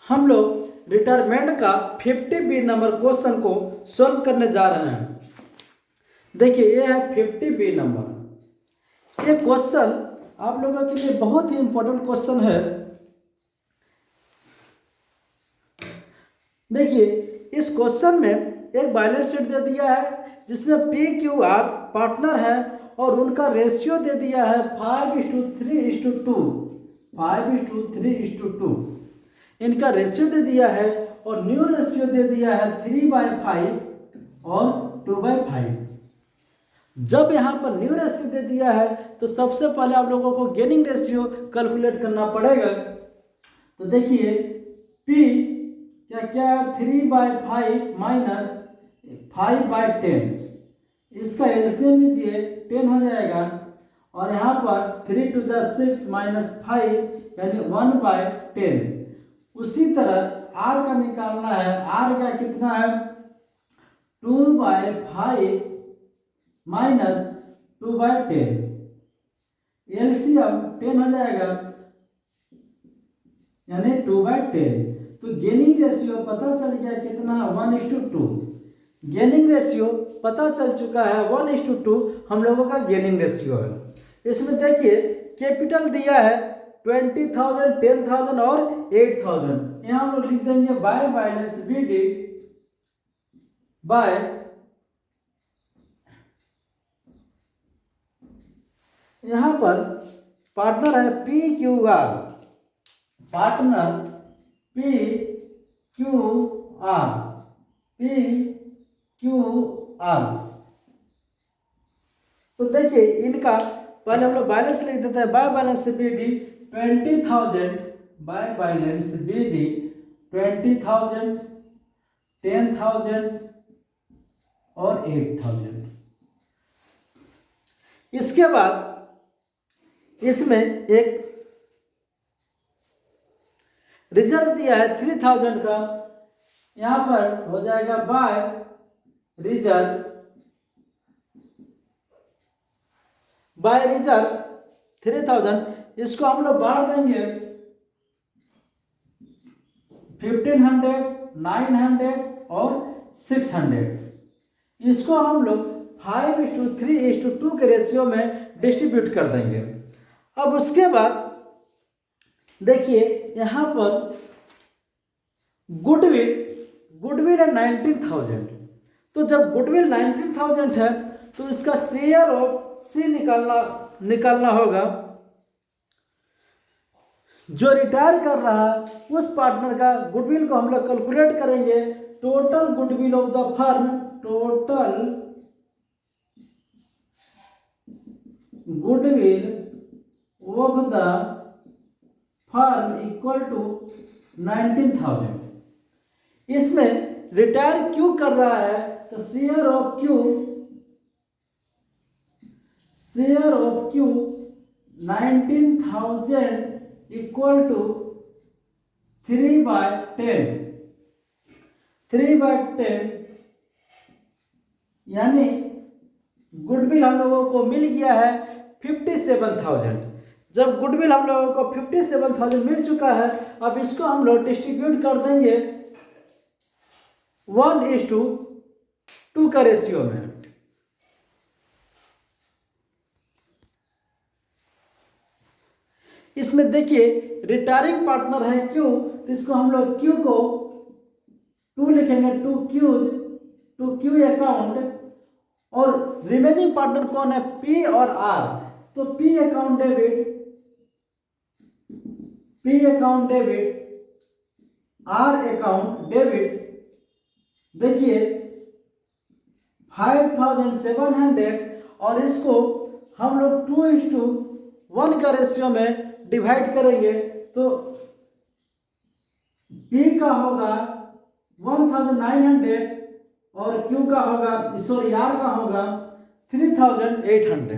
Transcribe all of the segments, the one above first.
हम लोग रिटायरमेंट का 50 नंबर क्वेश्चन को सॉल्व करने जा रहे हैं। देखिए ये है 50 नंबर। ये क्वेश्चन आप लोगों के लिए बहुत ही इंपॉर्टेंट क्वेश्चन है। देखिए इस क्वेश्चन में एक बैलेंस शीट दे दिया है जिसमें पी क्यू आर पार्टनर है और उनका रेशियो दे दिया है 5:3:2। 5:3:2 इनका रेशियो दे दिया है और न्यू रेशियो दे दिया है 3/5 और 2/5। जब यहाँ पर न्यू रेशियो दे दिया है तो सबसे पहले आप लोगों को गेनिंग रेशियो कैलकुलेट करना पड़ेगा। तो देखिए P क्या 3/5 माइनस 5/10, इसका एलसीएम लीजिए 10 हो जाएगा और यहाँ पर 3 2 6 माइनस 5 यानी 1/10। उसी तरह R का निकालना है। R का कितना है 2/5 माइनस 2/10, एलसीएम 10 हो जाएगा यानी 2/10। तो गेनिंग रेशियो पता चल गया कितना 1:2। गेनिंग रेशियो पता चल चुका है 1:2 हम लोगों का गेनिंग रेशियो है। इसमें देखिए कैपिटल दिया है 20,000, 10,000 और 8,000। यहाँ हम लोग लिख देंगे बाय बैलेंस BD बाय यहाँ पर पार्टनर है PQR, पार्टनर PQR। तो देखिए इनका पहले हम लोग बैलेंस लिख देते हैं। By balance BD 20,000 bye balance BD 20,000, 10,000 और 8,000। इसके बाद इसमें एक रिजर्व दिया है 3,000 का, यहाँ पर हो जाएगा बाय रिजर्व 3,000। इसको हम लोग बांट देंगे 1,500, 900 और 600। इसको हम लोग 5:3:2 के रेशियो में डिस्ट्रीब्यूट कर देंगे। अब उसके बाद देखिए यहाँ पर गुडविल है 19,000। तो जब गुडविल 19,000 है तो इसका शेयर ऑफ सी निकालना होगा। जो रिटायर कर रहा है उस पार्टनर का गुडविल को हम लोग कैलकुलेट करेंगे। Total goodwill of the firm, total goodwill of the firm equal to 19,000। इसमें रिटायर क्यों कर रहा है तो share of Q 19,000 equal to 3/10। 3/10 यानी गुडविल हम लोगों को मिल गया है 57,000। जब गुडविल हम लोगों को 57,000 मिल चुका है, अब इसको हम लोग डिस्ट्रीब्यूट कर देंगे 1:2 का रेशियो में। इसमें देखिए रिटायरिंग पार्टनर है क्यू, तो इसको हम लोग क्यू को 2 लिखेंगे, टू क्यू अकाउंट। और रिमेनिंग पार्टनर कौन है पी और आर। तो P account debit, R account debit. देखिए 5,700 और इसको हम लोग 2:1 का रेशियो में डिवाइड करेंगे। तो P का होगा 1,900 और Q का होगा R का होगा 3,800।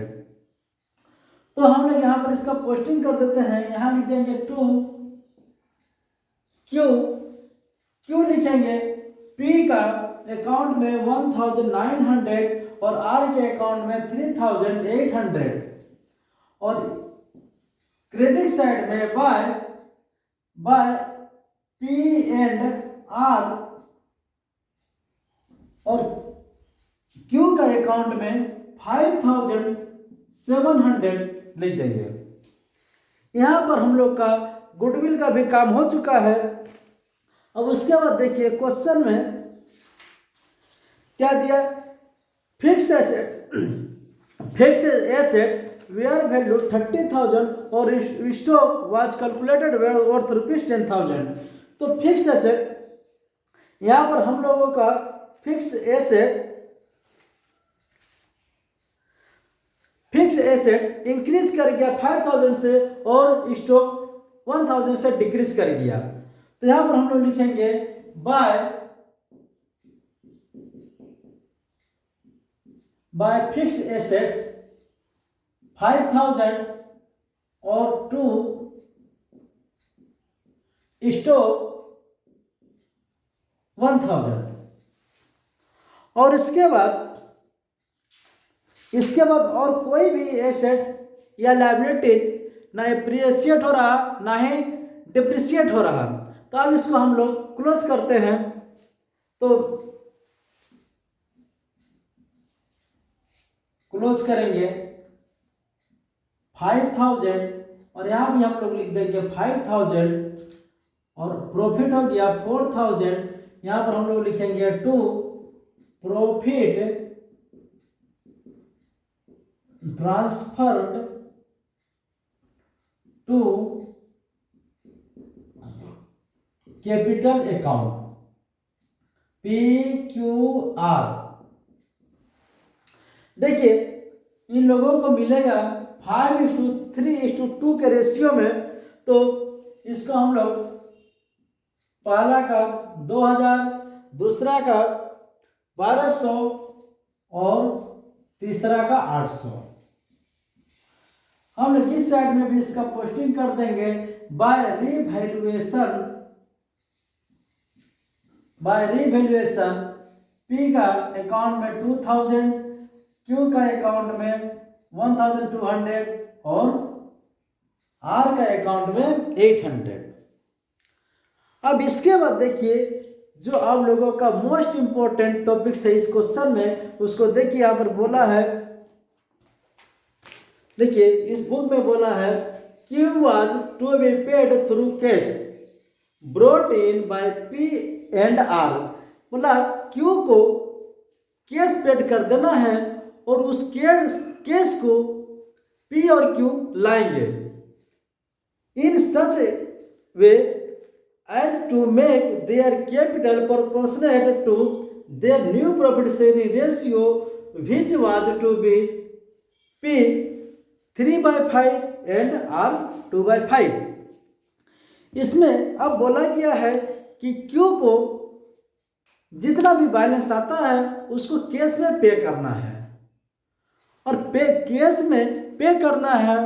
तो हम लोग यहाँ पर इसका पोस्टिंग कर देते हैं। यहाँ लिख देंगे 2 Q लिखेंगे P का अकाउंट में 1,900 और R के अकाउंट में 3,800 और क्रेडिट साइड में बाय पी एंड आर और क्यू का अकाउंट में 5700 लिख देंगे। यहां पर हम लोग का गुडविल का भी काम हो चुका है। अब उसके बाद देखिए क्वेश्चन में क्या दिया, फिक्स एसेट्स वेयर वैल्यू 30,000 और स्टॉक वाज कैलकुलेटेड वर्थ ₹10,000। तो फिक्स एसेट, यहाँ पर हम लोगों का फिक्स एसेट इंक्रीज कर गया 5,000 से और स्टॉक 1,000 से डिक्रीज कर गया। तो यहाँ पर हम लोग लिखेंगे बाय फिक्स एसेट्स 5,000 और टू स्टॉक 1,000। और इसके बाद और कोई भी एसेट्स या लायबिलिटीज ना एप्रिशिएट हो रहा ना ही डिप्रिशिएट हो रहा। तो अब इसको हम लोग क्लोज करते हैं। तो क्लोज करेंगे 5,000 और यहाँ भी हम लोग लिख देंगे 5,000 और प्रॉफिट हो गया 4,000। यहाँ पर हम लोग लिखेंगे to profit transferred to capital account PQR। देखिए इन लोगों को मिलेगा 5:3:2 के रेशियो में। तो इसको हम लोग पहला का 2,000, दूसरा का 1,200 और तीसरा का 800। हम लोग इस साइड में भी इसका पोस्टिंग कर देंगे बाय रिवैल्यूएशन। P का अकाउंट में 2,000, Q का अकाउंट में 1,200 और R का अकाउंट में 800। अब इसके बाद देखिए जो आप लोगों का मोस्ट इंपॉर्टेंट टॉपिक है इस क्वेश्चन में, उसको देखिए यहाँ पर बोला है। देखिए इस बुक में बोला है Q was to be paid through cash brought in by P and R। मतलब Q को कैश पेड कर देना है और उस कैश को P और Q लाएंगे इन सच वे as to make their capital proportionate to their new profit sharing ratio which was to be P 3/5 and R 2/5। इसमें अब बोला गया है कि Q को जितना भी बैलेंस आता है उसको कैश में पे करना है और कैश में पे करना है।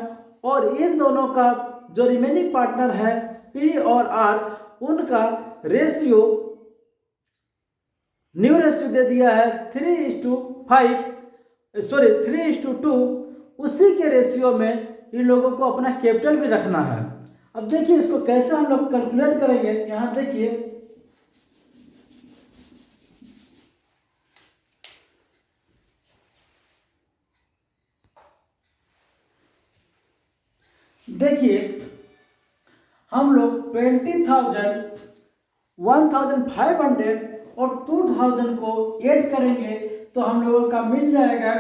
और इन दोनों का जो रिमेनिंग पार्टनर है P और R, उनका रेशियो न्यू रेशियो दे दिया है 3:2। उसी के रेशियो में इन लोगों को अपना कैपिटल भी रखना है। अब देखिए इसको कैसे हम लोग कैलकुलेट करेंगे। यहां देखिए हम लोग 20,000, 1,500 और 2,000 को ऐड करेंगे तो हम लोगों का मिल जाएगा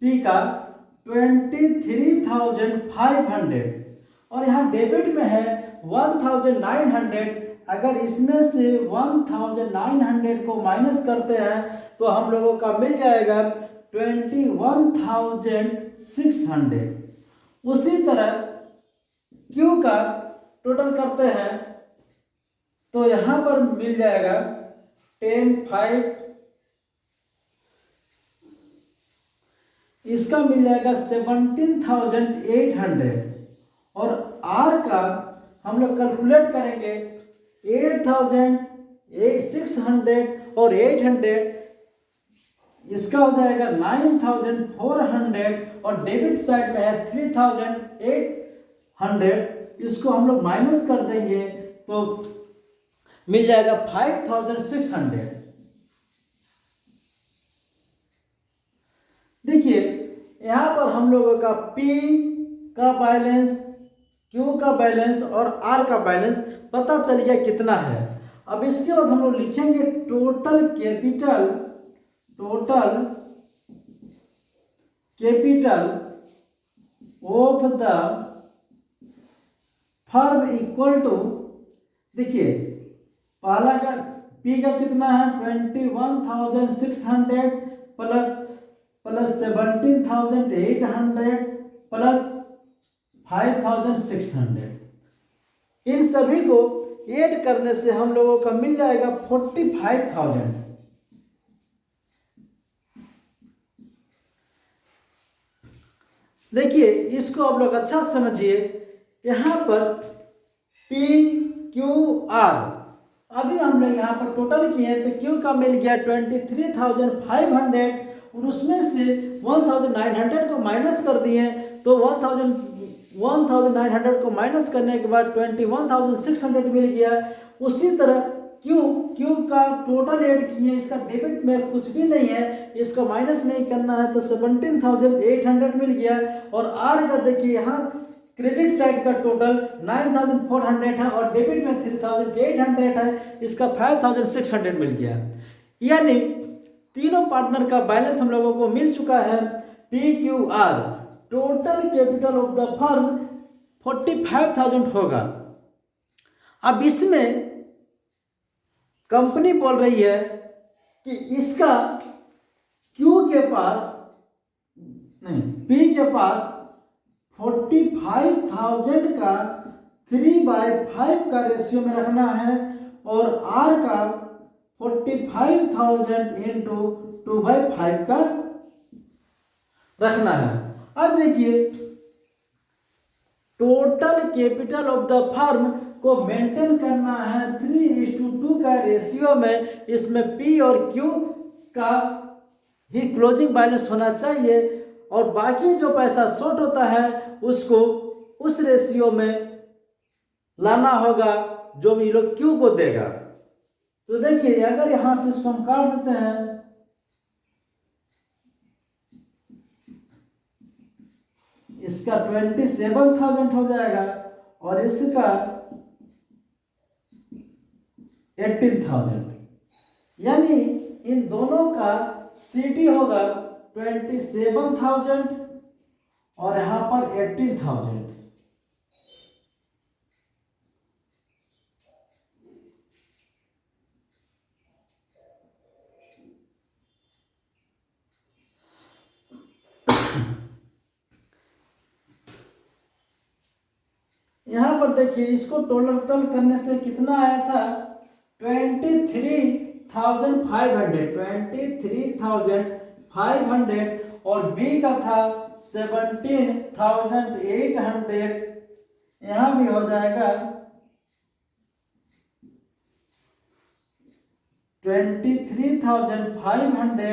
P का 23,500 और यहाँ डेबिट में है 1,900। अगर इसमें से 1,900 को माइनस करते हैं तो हम लोगों का मिल जाएगा 21,600। उसी तरह Q का टोटल करते हैं तो यहाँ पर मिल जाएगा 10,500, इसका मिल जाएगा 17,800 और R का हम लोग कैलकुलेट करेंगे 8,600 और 800, इसका हो जाएगा 9,400 और डेबिट साइड में है 3,800। इसको हम लोग माइनस कर देंगे तो मिल जाएगा 5600। देखिए यहाँ पर हम लोगों का P का बैलेंस, Q का बैलेंस और R का बैलेंस पता चल गया कितना है। अब इसके बाद हम लोग लिखेंगे total capital of the firm equal to, देखिए पहला का P का कितना है 21,600 प्लस 17,800 प्लस 5,600। इन सभी को ऐड करने से हम लोगों का मिल जाएगा 45,000। देखिए इसको आप लोग अच्छा समझिए। यहाँ पर P Q R, अभी हम लोग यहाँ पर टोटल किए तो Q का मिल गया 23,500 और उसमें से 1,900 को माइनस कर दिए तो 1,900 को माइनस करने के बाद 21,600 मिल गया। उसी तरह Q का टोटल ऐड किए, इसका डेबिट में कुछ भी नहीं है, इसका माइनस नहीं करना है तो 17,800 मिल गया। और R का देखिए यहाँ क्रेडिट साइड का टोटल 9,400 है और डेबिट में 3,800 है, इसका 5,600 मिल गया। यानी तीनों पार्टनर का बैलेंस हम लोगों को मिल चुका है PQR। Total capital of the firm 45,000 होगा। अब इसमें कंपनी बोल रही है कि इसका Q के पास नहीं, P के पास 45,000 का 3/5 का रेशियो में रखना है और R का 45,000 इंटू 2/5 का रखना है। अब देखिए total capital of the firm को मेंटेन करना है 3:2 का रेशियो में। इसमें P और Q का ही क्लोजिंग बैलेंस होना चाहिए और बाकी जो पैसा शॉर्ट होता है उसको उस रेशियो में लाना होगा जो भी लोग Q को देगा। तो देखिए अगर यहां से इसको हम काट देते हैं, इसका 27,000 हो जाएगा और इसका 18,000, यानी इन दोनों का सीटी होगा 27,000 और यहां पर 18,000। यहां पर देखिए इसको टोटल करने से कितना आया था 23,500 और B का था 17,800। यहां भी हो जाएगा 23,500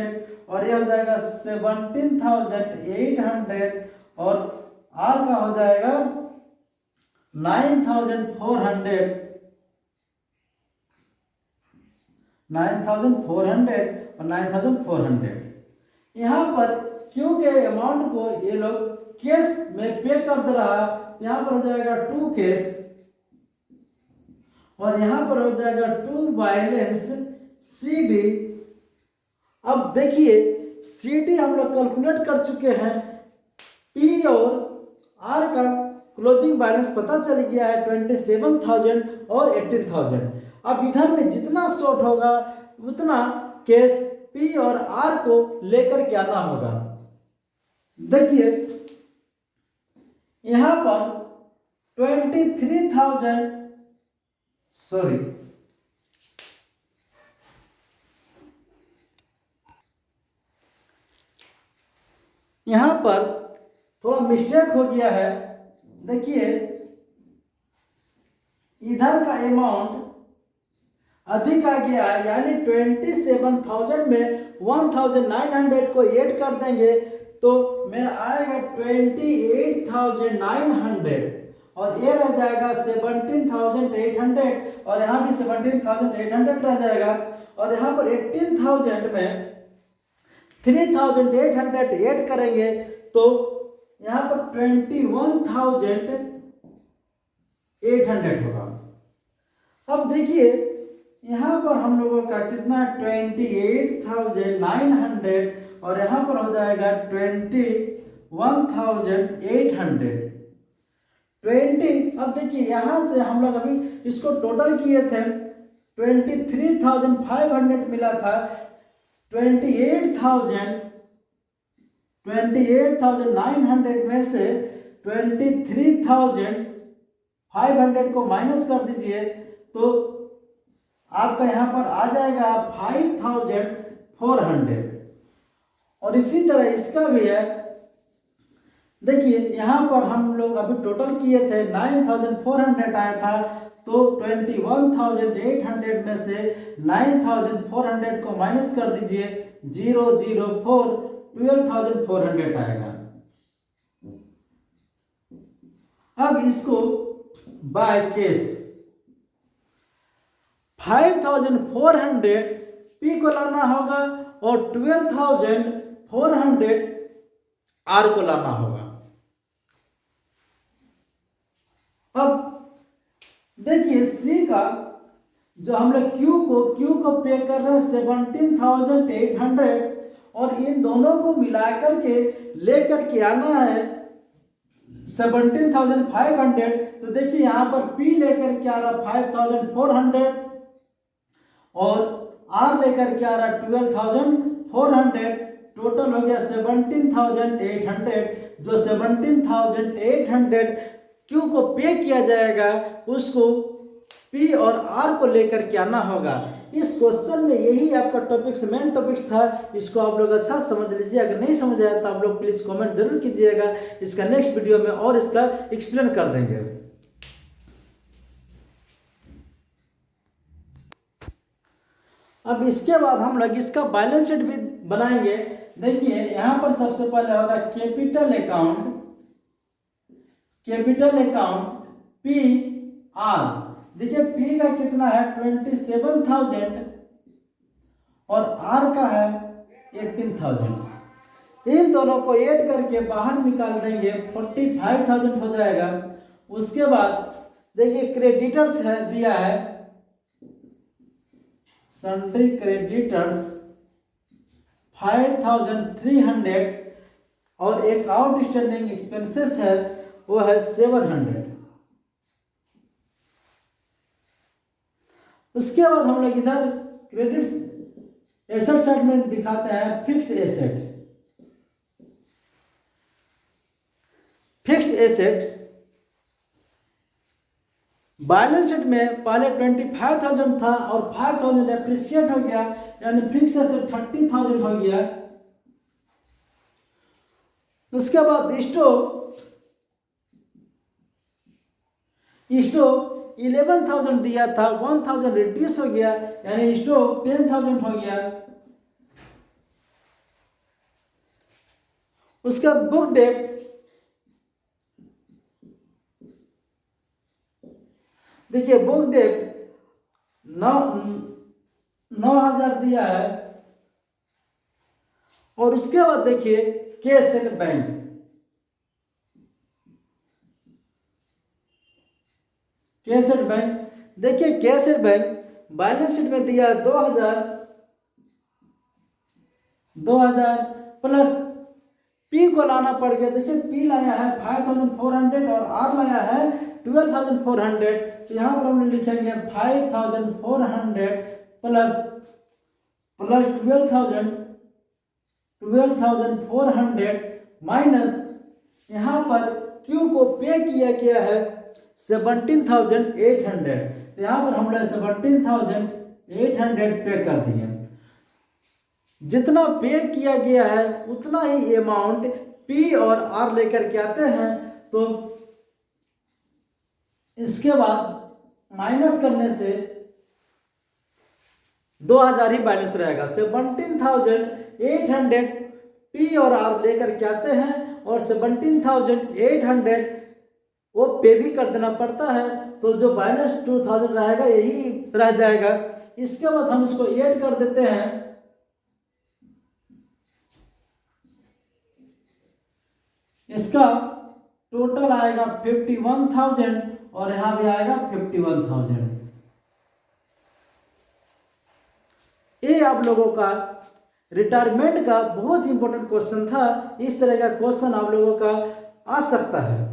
और यह हो जाएगा 17,800 और R का हो जाएगा 9,400 और 9,400। यहाँ पर Q के अमाउंट को ये लोग कैश में पे कर दे रहा, यहाँ पर हो जाएगा 2 कैश और यहाँ पर हो जाएगा 2 बैलेंस CD। अब देखिए CD हम लोग कैलकुलेट कर चुके हैं, P और R का क्लोजिंग बैलेंस पता चल गया है 27,000 और 18,000। अब इधर में जितना शॉर्ट होगा उतना कैश P और R को लेकर के आना होगा। देखिए यहां पर 23,000 सॉरी यहां पर थोड़ा मिस्टेक हो गया है। देखिए इधर का अमाउंट अधिक आ गया है, यानी 27,000 में 1,900 को ऐड कर देंगे तो मेरा आएगा 28,900 और ये रह जाएगा 17,800 और यहाँ भी 17,800 रह जाएगा। और यहाँ पर 18,000 में 3,800 ऐड करेंगे तो यहाँ पर 21,800 होगा। अब देखिए यहाँ पर हम लोगों का कितना 28,900 और यहाँ पर हो जाएगा 21,800। अब देखिए यहाँ से हम लोग अभी इसको टोटल किए थे 23,500 मिला था। 28,900 में से 23,500 को माइनस कर दीजिए तो आपका यहाँ पर आ जाएगा 5,400। और इसी तरह इसका भी है, देखिए यहाँ पर हम लोग अभी टोटल किए थे 9,400 आया था तो 21,800 में से 9,400 को माइनस कर दीजिए 004 12,400 आएगा। अब इसको बाय केस 5,400 पी को लाना होगा और 12,400 आर को लाना होगा। अब देखिए सी का जो हम लोग क्यू को पे कर रहे हैं 17,800 और इन दोनों को मिलाकर के लेकर के आना है 17,500। तो देखिए यहाँ पर पी लेकर के आ रहा 5,400 और आर लेकर के आ रहा 12,400। टोटल हो गया 17,800। जो 17,800 क्यू को पे किया जाएगा उसको पी और आर को लेकर के आना होगा। इस क्वेश्चन में यही आपका टॉपिक्स मेन टॉपिक्स था। इसको आप लोग अच्छा समझ लीजिए। अगर नहीं समझ आया तो आप लोग प्लीज कमेंट जरूर कीजिएगा। इसका नेक्स्ट वीडियो में और इसका एक्सप्लेन कर देंगे। अब इसके बाद हम लोग इसका बैलेंस शीट भी बनाएंगे। देखिए यहाँ पर सबसे पहले होगा कैपिटल अकाउंट पी आर। देखिए पी का कितना है 27,000 और आर का है 18,000। इन दोनों को ऐड करके बाहर निकाल देंगे 45,000 हो जाएगा। उसके बाद देखिए क्रेडिटर्स है दिया है सन्ड्री क्रेडिटर्स 5,300 और एक आउटस्टैंडिंग एक्सपेंसेस है वो है 700। उसके बाद हम लोग इधर क्रेडिट्स एसेट साइड में दिखाते हैं फिक्स्ड एसेट बैलेंस शीट में पहले 25,000 था और 5,000 एप्रिसिएट हो गया यानी फिक्स एसेट 30,000 हो गया। उसके बाद स्टॉक 11,000 दिया था 1,000 रिड्यूस हो गया यानी स्टॉक 10,000 हो गया। उसके बाद बुक डेट देखिए बुक डेट 9,000 दिया है। और उसके बाद देखिए कैश एंड बैंक देखिए cash and bank balance sheet में दिया 2,000 प्लस पी को लाना पड़ गया। देखिए पी लाया है 5,400 और आर लाया है 12,400। तो यहाँ पर हम लिखेंगे 5,400 प्लस 12,400 माइनस यहाँ पर क्यू को पे किया गया है 17,800। तो यहाँ पर हम लोग 17,800 पे कर दिए। जितना पे किया गया है उतना ही अमाउंट पी और आर लेकर के आते हैं। तो इसके बाद माइनस करने से 2,000 ही बैलेंस रहेगा। 17,800 पी और आर लेकर के आते हैं और 17,800 वो पे भी कर देना पड़ता है, तो जो माइनस 2000 रहेगा यही रह जाएगा। इसके बाद हम इसको ऐड कर देते हैं, इसका टोटल आएगा 51,000 और यहां भी आएगा 51,000। ये आप लोगों का रिटायरमेंट का बहुत इंपॉर्टेंट क्वेश्चन था। इस तरह का क्वेश्चन आप लोगों का आ सकता है।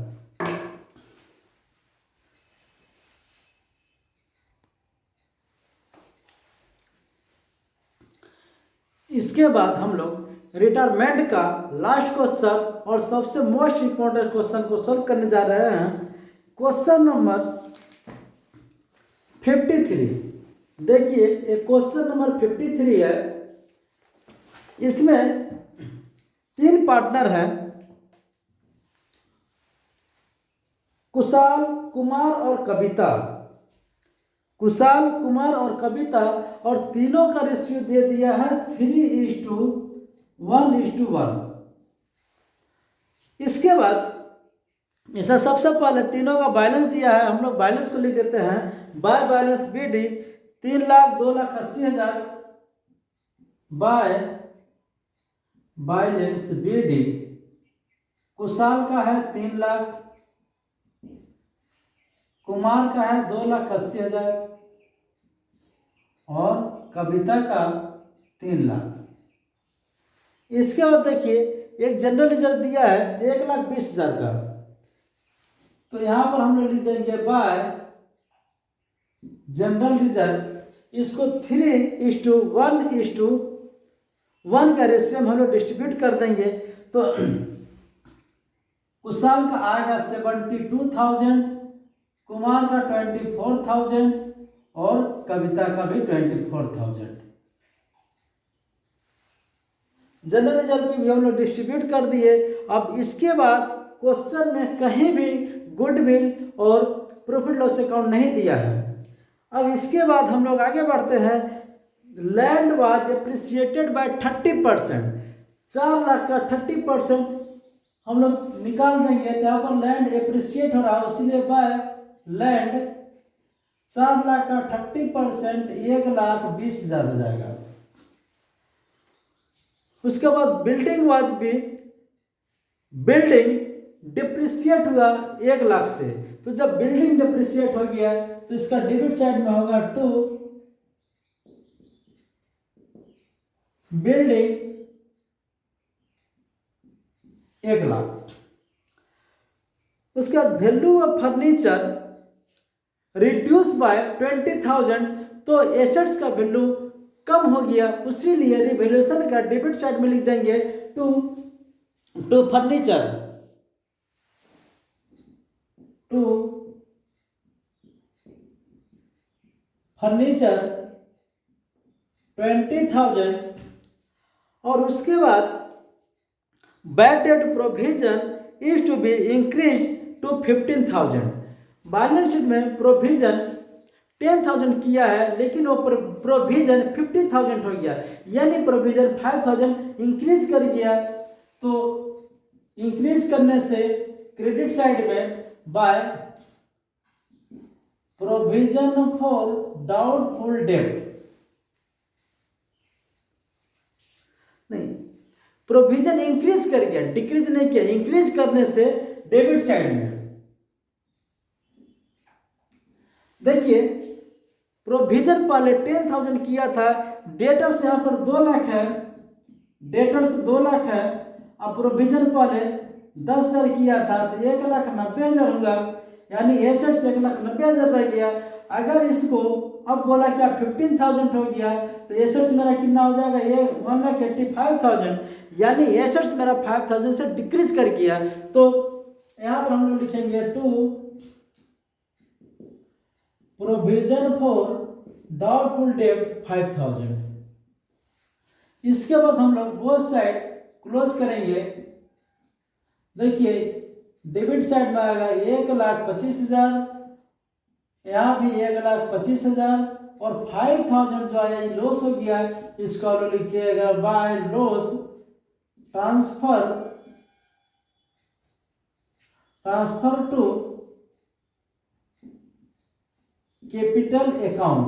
इसके बाद हम लोग रिटायरमेंट का लास्ट क्वेश्चन और सबसे मोस्ट इंपॉर्टेंट क्वेश्चन को सॉल्व करने जा रहे हैं। Question number 53। देखिए ये क्वेश्चन नंबर 53 है। इसमें 3 पार्टनर हैं, कुशाल, कुमार और कविता। कुशाल, कुमार और कविता, और तीनों का रेशियो दे दिया है 3:1:1। इसके बाद ऐसा सबसे पहले तीनों का बैलेंस दिया है, हम लोग बैलेंस को लिख देते हैं। By balance BD 3,02,80,000 by balance BD। Kushal का है 3 लाख, कुमार का है 2,80,000 और कविता का 3 लाख। इसके बाद देखिए एक जनरल रिजर्व दिया है 1,20,000 का, तो यहां पर हम लोग लिख देंगे बाय जनरल रिजर्व। इसको 3:1:1 का रेशियो में हम लोग डिस्ट्रीब्यूट कर देंगे। तो कुशाल का आएगा 72,000, कुमार का 24,000 और कविता का भी 24,000। जनरल रिजर्व भी हम लोग डिस्ट्रीब्यूट कर दिए। अब इसके बाद क्वेश्चन में कहीं भी गुडविल और प्रॉफिट लॉस अकाउंट नहीं दिया है। अब इसके बाद हम लोग आगे बढ़ते हैं। Land was appreciated by 30%। 4 lakh का 30% हम लोग निकाल देंगे, तो यहाँ पर लैंड एप्रिसिएट हो रहा है, इसीलिए बाय लैंड 4 लाख का 30% 1,20,000 हो जाएगा। उसके बाद बिल्डिंग वाज भी, बिल्डिंग डिप्रिसिएट हुआ 1 लाख से, तो जब बिल्डिंग डिप्रिसिएट हो गया तो इसका डेबिट साइड में होगा 2 बिल्डिंग 1 लाख। उसके बाद value of furniture reduce by 20,000, तो एसेट्स का वैल्यू कम हो गया, उसीलिए रिवैल्यूएशन का डेबिट साइड में लिख देंगे टू फर्नीचर, टू फर्नीचर 20,000। और उसके बाद bad debt provision is to be increase to 15,000। Balance sheet में प्रोविजन 10,000 किया है, लेकिन वो प्रोविजन 50,000 हो गया, यानी प्रोविजन 5,000 इंक्रीज कर गया। तो इंक्रीज करने से क्रेडिट साइड में by provision for doubtful date, नहीं प्रोविजन इंक्रीज कर गया, डिक्रीज नहीं किया, इंक्रीज करने से डेबिट साइड में देखिए प्रोविजन पहले 10,000 किया था, डेटर्स यहाँ पर 2 लाख है, डेटर्स 2 लाख है। अब प्रोविजन पहले 10,000 किया था तो 1,90,000 होगा, यानी एसेट्स 1,90,000 रह गया। अगर इसको अब बोला क्या 15,000 हो गया, तो एसेट्स मेरा कितना हो जाएगा, ये 1,85,000, यानी एसेट्स मेरा 5,000 से डिक्रीज कर गया। तो यहाँ पर हम लोग लिखेंगे to provision for doubtful debt 5,000। इसके बाद हम लोग बोथ साइड क्लोज करेंगे। देखिए डेबिट साइड में आएगा 1,25,000, यहाँ भी 1,25,000 और 5,000 जो आया ये लॉस हो गया, इसको आप लोग लिखिएगा by loss transfer to capital account.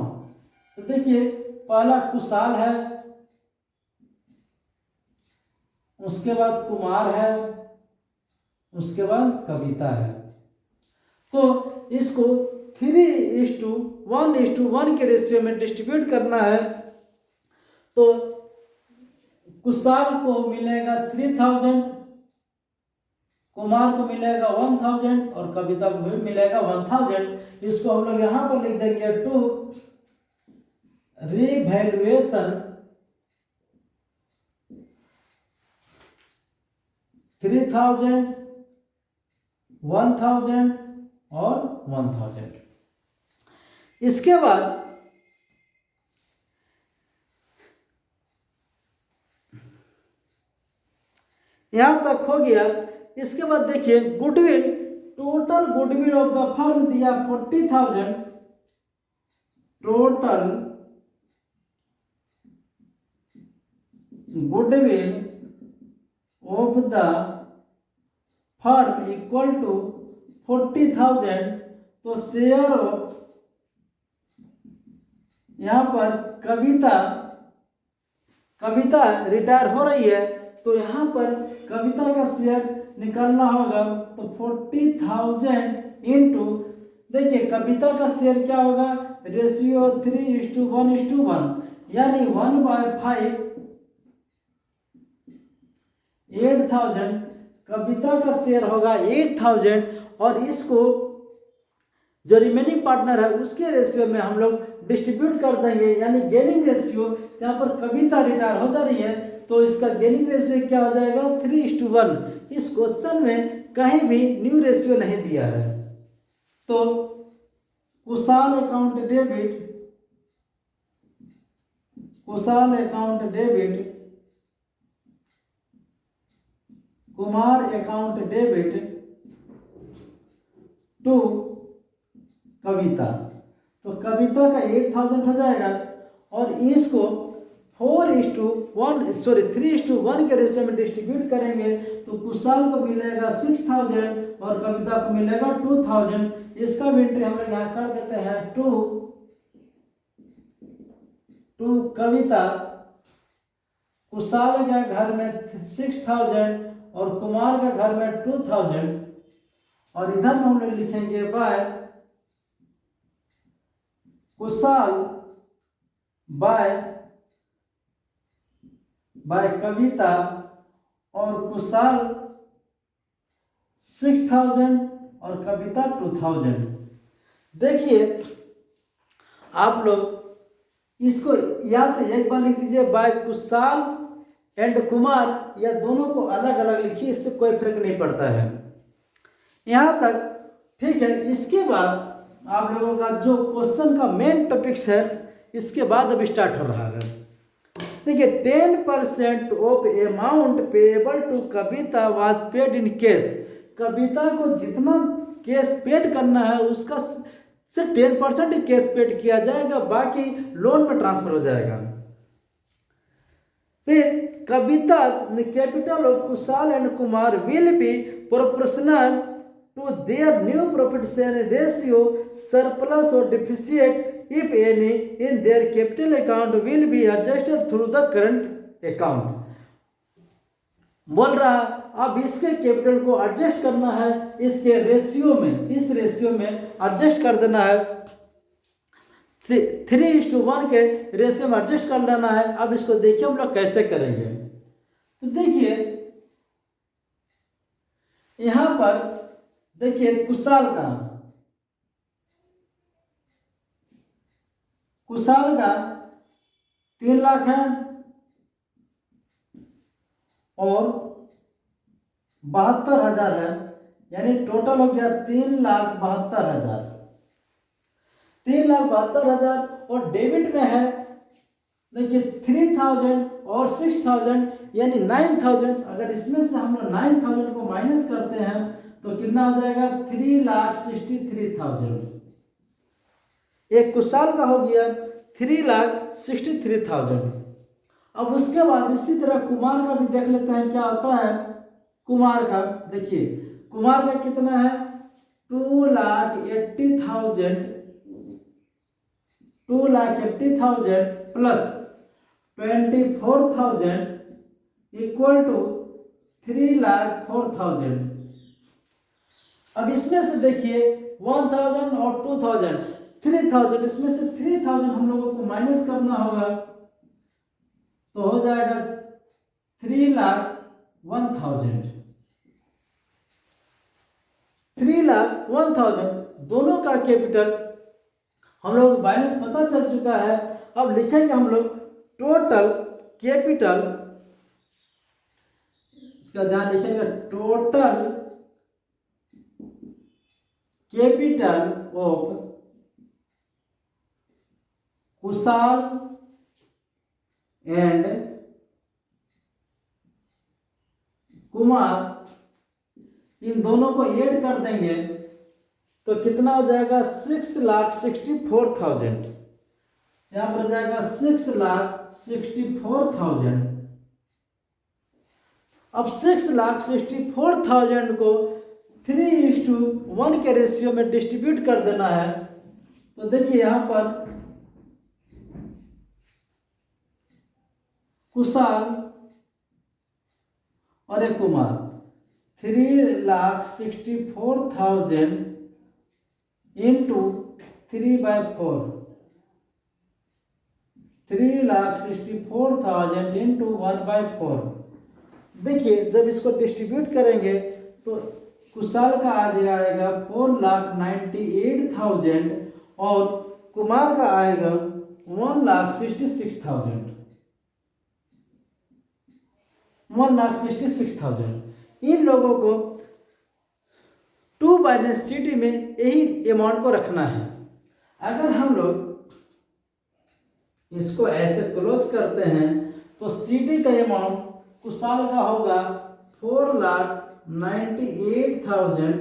तो देखिए पहला कुशाल है, उसके बाद कुमार है, उसके बाद कविता है। तो इसको 3:1:1 के रेशियो में डिस्ट्रीब्यूट करना है। तो कुशाल को मिलेगा 3000, कुमार को मिलेगा 1000 और कविता को भी मिलेगा 1000। इसको हम लोग यहां पर लिख देंगे टू रिवैल्यूएशन 3000, 1000 और 1000। इसके बाद यहां तक हो गया। इसके बाद देखिए goodwill, total goodwill of the firm दिया 40,000, total goodwill of the firm equal to 40,000। तो शेयर ऑफ, यहां पर कविता रिटायर हो रही है तो यहां पर कविता का शेयर निकालना होगा। तो 40,000 इंटू, देखिए कविता का शेयर क्या होगा, रेशियो 3:1:1, यानी 1/5 8,000। कविता का शेयर होगा 8,000 और इसको जो रिमेनिंग पार्टनर है उसके रेशियो में हम लोग डिस्ट्रीब्यूट कर देंगे, यानी गेनिंग रेशियो। यहाँ पर कविता रिटायर हो जा रही है तो इसका गेनिंग रेशियो क्या हो जाएगा, 3:1। इस क्वेश्चन में कहीं भी न्यू रेशियो नहीं दिया है। तो Kushal account debit, Kumar account debit to Kavita. तो कविता का 8,000 हो जाएगा और इसको 3:1 के रेशियो में डिस्ट्रीब्यूट करेंगे। तो कुशाल को मिलेगा 6,000 और कविता को मिलेगा 2,000। इसका भी एंट्री हम लोग यहाँ कर देते हैं टू कविता। कुशाल का घर में 6,000 और कुमार का घर में 2,000 और इधर में हम लोग लिखेंगे बाय कुशाल बाय कविता और कुशाल 6,000 और कविता 2,000। देखिए आप लोग इसको या तो एक बार लिख दीजिए बाय कुशाल एंड कुमार, या दोनों को अलग अलग लिखिए, इससे कोई फर्क नहीं पड़ता है। यहाँ तक ठीक है। इसके बाद आप लोगों का जो क्वेश्चन का मेन टॉपिक्स है इसके बाद अब स्टार्ट हो रहा है। देखिए 10% off amount payable to Kavita was paid in cash. Kavita को जितना कैश पेड करना है उसका सिर्फ 10% ही कैश पेड किया जाएगा, बाकी लोन में ट्रांसफर हो जाएगा। फिर Kavita capital of Kushal and Kumar will be proportional to their new profit sharing ratio, surplus or deficit if any in their capital account will be adjusted through the current account। बोल रहा अब इसके कैपिटल को adjust करना है, इसके रेशियो में, इस रेशियो में एडजस्ट कर देना है, 3:1 के रेशियो में एडजस्ट कर लेना है। अब इसको देखिए हम लोग कैसे करेंगे। तो देखिए यहां पर देखिए कुशाल का 3 लाख है और 72,000 है, यानी टोटल हो गया 3,72,000। 3,72,000 और डेबिट में है देखिए 3,000 और 6,000 यानी 9,000। अगर इसमें से हम लोग 9,000 को माइनस करते हैं तो कितना हो जाएगा, 3,63,000। एक कुशाल का हो गया 3,63,000। अब उसके बाद इसी तरह कुमार का भी देख लेते हैं क्या होता है। कुमार का देखिए, कुमार का कितना है, 2,80,000 2,80,000 प्लस 24,000 इक्वल टू 3,04,000। अब इसमें से देखिए 1,000 और 2,000 3,000, इसमें से 3,000 हम लोगों को माइनस करना होगा, तो हो जाएगा 3,01,000। 3,01,000 दोनों का कैपिटल हम लोग बैलेंस पता चल चुका है। अब लिखेंगे हम लोग टोटल कैपिटल, इसका ध्यान लिखेंगे, total capital of Kushal and Kumar, इन दोनों को ऐड कर देंगे तो कितना हो जाएगा 6,64,000। यहां पर जाएगा 6,64,000। अब 6,64,000 को 3:1 के रेशियो में डिस्ट्रीब्यूट कर देना है। तो देखिए यहां पर कुशाल और एक कुमार, 3,64,000 इंटू 3/4, 3,64,000 इंटू 1/4। देखिए जब इसको डिस्ट्रीब्यूट करेंगे तो कुशाल का आ जाएगा 4,98,000 और कुमार का आएगा 1,66,000। 1,66,000। इन लोगों को 2 बैलेंस शीट में यही अमाउंट को रखना है। अगर हम लोग इसको ऐसे क्लोज करते हैं तो सीटी का अमाउंट कुशाल का होगा 4,98,000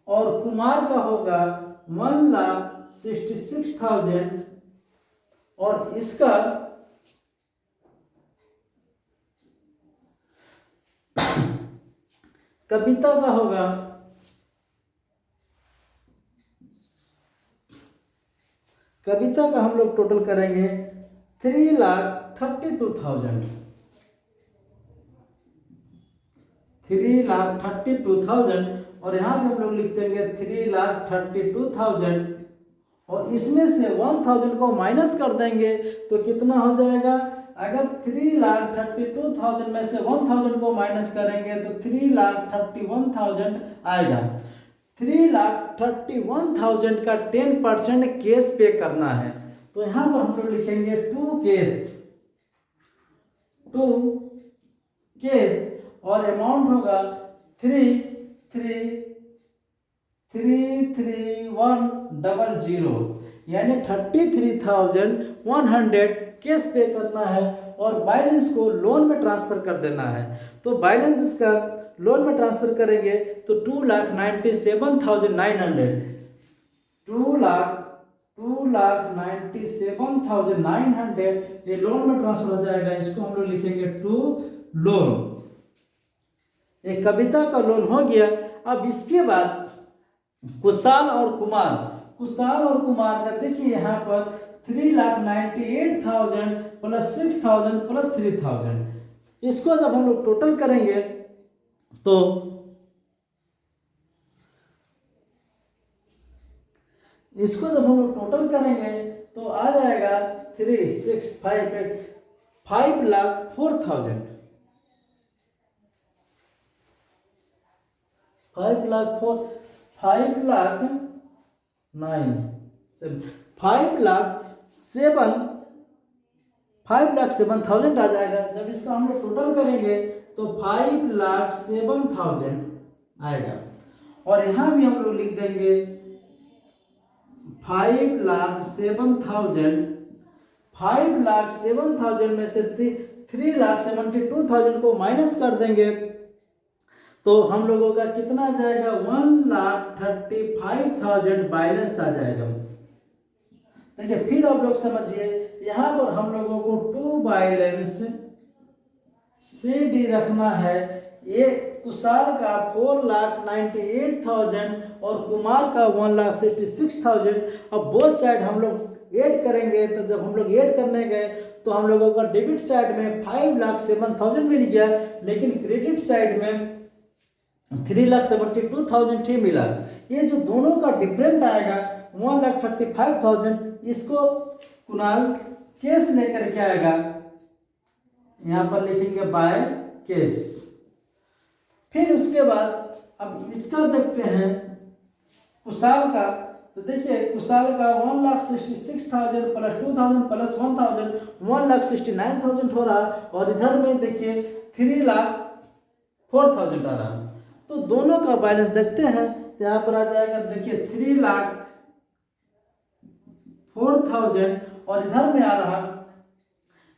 और कुमार का होगा 1,66,000 और इसका कविता का होगा हम लोग टोटल करेंगे 3,32,000। 3,32,000 और यहाँ पे हम लोग लिख देंगे 3,32,000 और इसमें से 1,000 को माइनस कर देंगे तो कितना हो जाएगा। अगर 3,32,000 में से 1,000 को माइनस करेंगे तो 3,31,000 आएगा। 3,31,000 का 10% कैश पे करना है। तो यहाँ पर हम लोग लिखेंगे 2 कैश और अमाउंट होगा 3,33,100 यानी 33,100 कैश पे करना है और बैलेंस को लोन में ट्रांसफर कर देना है। तो बैलेंस इसका लोन में ट्रांसफर करेंगे तो 2,97,900 2,97,900 ये लोन में ट्रांसफर हो जाएगा। इसको हम लोग लिखेंगे टू लोन। एक कविता का लोन हो गया। अब इसके बाद कुशाल और कुमार का देखिए यहाँ पर 3,98,000 प्लस 6,000 प्लस 3,000, इसको जब हम लोग टोटल करेंगे तो आ जाएगा 3,658 5,04,000 5,07,000 आ जाएगा। जब इसका हम लोग टोटल करेंगे तो 5,07,000 आएगा और यहाँ भी हम लोग लिख देंगे 5,07,000। 5,07,000 में से 3,72,000 को माइनस कर देंगे तो हम लोगों का कितना आ जाएगा 1,35,000 बैलेंस आ जाएगा। देखिए फिर आप लोग समझिए, यहाँ पर हम लोगों को 2 बैलेंस CD रखना है। ये कुशाल का 4,98,000 और कुमार का 1,66,000। अब बोथ साइड हम लोग ऐड करेंगे, तो जब हम लोग ऐड करने गए तो हम लोगों का डेबिट साइड में 5,07,000 मिल गया, लेकिन क्रेडिट साइड में 3,72,000 ही मिला। ये जो दोनों का डिफरेंट आएगा 1,35,000, इसको कुणाल केस लेकर के आएगा, यहाँ पर लिखेंगे बाय केस। फिर उसके बाद अब इसका देखते हैं कुशाल का। तो देखिए कुशाल का 1,66,000 प्लस 2,000 प्लस 1,000 1,69,000 हो रहा, और इधर में देखिए 3,04,000 आ रहा। तो दोनों का बैलेंस देखते हैं, तो यहाँ पर आ जाएगा देखिए 3,04,000 और इधर में आ रहा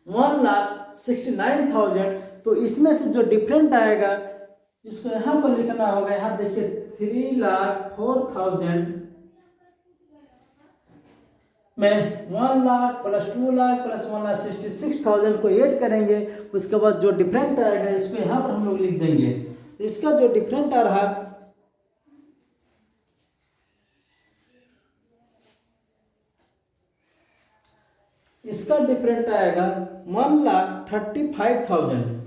1,69,000। तो इसमें से जो डिफरेंट आएगा इसको यहाँ पर लिखना होगा। यहाँ देखिए 3,04,000 में 1,00,000 प्लस 2,00,000 प्लस 1,66,000 को ऐड करेंगे। उसके बाद जो डिफरेंट आएगा इसको यहाँ पर हम लोग लिख देंगे। तो इसका जो डिफरेंट आ रहा इसका डिफरेंट आएगा 1,35,000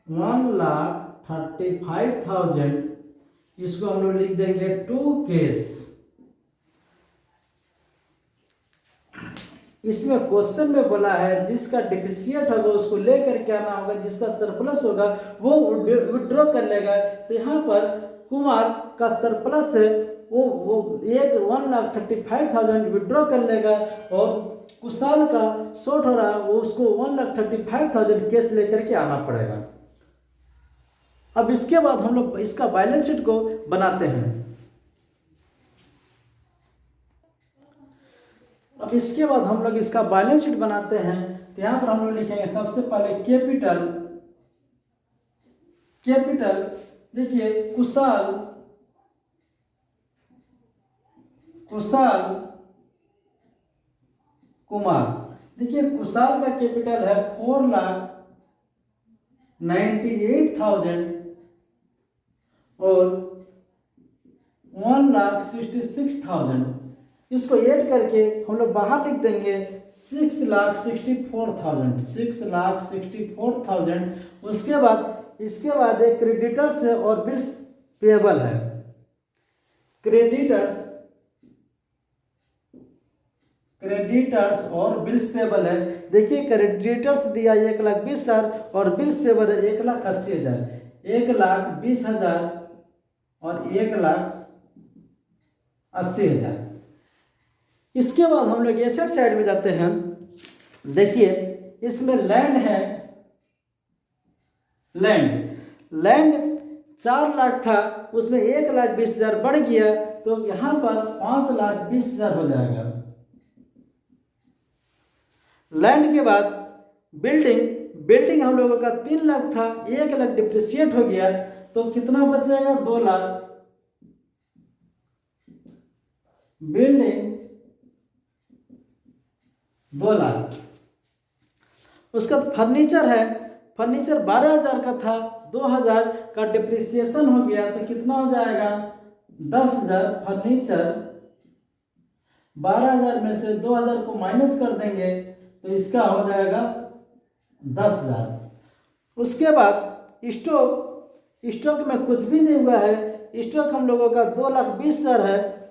1,35,000। इसको हम लोग लिख देंगे टू केस। इसमें क्वेश्चन में बोला है जिसका डिफिशिएंट होगा उसको लेकर के आना होगा, जिसका सरप्लस होगा वो विड्रॉ कर लेगा। तो यहाँ पर कुमार का सरप्लस है वो 1,35,000 विड्रॉ कर लेगा, और कुशाल का शॉर्ट हो रहा वो उसको 1,35,000 केस लेकर के आना पड़ेगा। अब इसके बाद हम लोग इसका बैलेंस शीट को बनाते हैं। अब इसके बाद हम लोग इसका बैलेंस शीट बनाते हैं। तो यहाँ पर हम लोग लिखेंगे सबसे पहले कैपिटल देखिए कुशाल कुमार। देखिए कुशाल का कैपिटल है 4,98,000 और 1,66,000। इसको ऐड करके हम लोग बाहर लिख देंगे 6,64,000। उसके बाद इसके बाद एक क्रेडिटर्स है और बिल्स पेएबल है। क्रेडिटर्स और बिल्स पेएबल है। देखिए क्रेडिटर्स दिया 1,20,000 और बिल्स पेएबल है 1,80,000। 1,20,000 और 1,80,000। इसके बाद हम लोग एसेट साइड में जाते हैं। देखिए इसमें लैंड है, लैंड 4 लाख था, उसमें 1,20,000 बढ़ गया, तो यहाँ पर 5,20,000 हो जाएगा। लैंड के बाद बिल्डिंग हम लोगों का 3 लाख था, 1 लाख डिप्रिशिएट हो गया, तो कितना बच जाएगा 2 लाख। बिल्डिंग 2 लाख। उसका फर्नीचर है, फर्नीचर 12,000 का था, 2,000 का डिप्रिसिएशन हो गया, तो कितना हो जाएगा 10,000। फर्नीचर 12,000 में से 2,000 को माइनस कर देंगे तो इसका हो जाएगा 10,000। उसके बाद स्टॉक में कुछ भी नहीं हुआ है। स्टॉक हम लोगों का 2,20,000 है।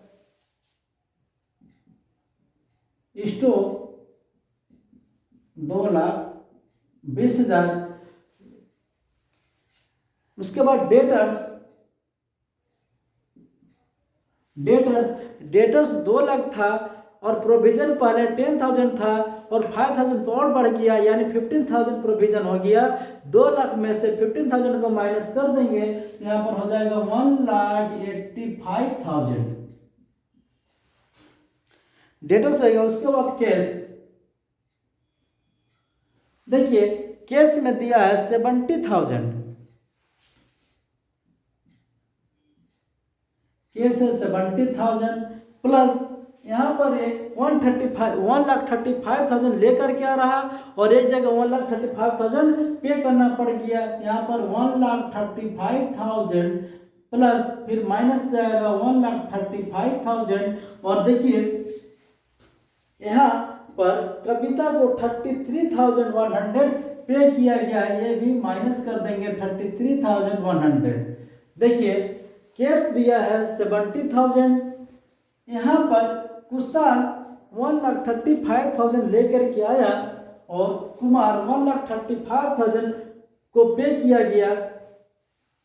स्टॉक 2,20,000। उसके बाद डेटर्स 2 लाख था, और प्रोविजन पहले 10,000 था और 5,000 तो और बढ़ गया, यानी 15,000 प्रोविजन हो गया। 2 लाख में से 15,000 को माइनस कर देंगे तो यहाँ पर हो जाएगा 1,85,000 डेटर्स आएगा। उसके बाद कैश, देखिए कैश में दिया है 70,000, कैश है 70,000 प्लस यहाँ पर एक 1,35,000 लेकर के आ रहा, और एक जगह 1,35,000 पे करना पड़ गया। यहाँ पर 1,35,000 प्लस फिर माइनस जाएगा 1,35,000 और देखिए यहाँ पर कविता को 33,100 पे किया गया है, ये भी माइनस कर देंगे 33,100। देखिए कैश दिया है 70,000, यहाँ पर कुशाल 1,35,000 लेकर के आया और कुमार 1,35,000 को पे किया गया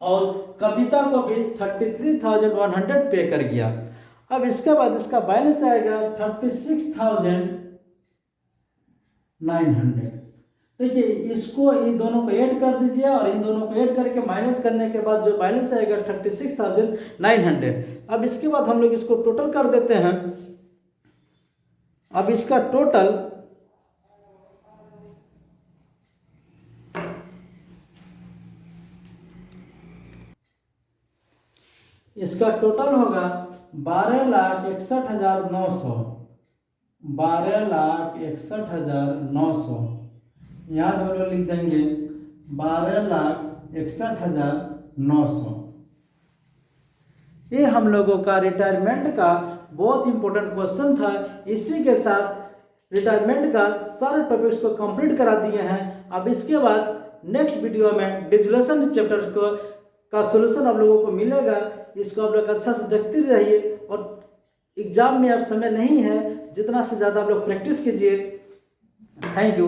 और कविता को भी 33,100 पे कर गया। अब इसके बाद इसका बैलेंस आएगा 36,900। देखिए इसको इन दोनों को ऐड कर दीजिए और इन दोनों को ऐड करके माइनस करने के बाद जो बैलेंस आएगा 36,900। अब इसके बाद हम लोग इसको टोटल कर देते हैं। अब इसका टोटल होगा 12,61,900, 12,61,900। यहाँ पे हम लोग लिख देंगे 12,61,900। ये हम लोगों का रिटायरमेंट का बहुत इंपॉर्टेंट क्वेश्चन था। इसी के साथ रिटायरमेंट का सारे टॉपिक्स को कंप्लीट करा दिए हैं। अब इसके बाद नेक्स्ट वीडियो में डिजिटलाइजेशन चैप्टर का सॉल्यूशन आप लोगों को मिलेगा। इसको आप लोग अच्छा से देखते रहिए और एग्जाम में अब समय नहीं है, जितना से ज़्यादा आप लोग प्रैक्टिस कीजिए। Thank you.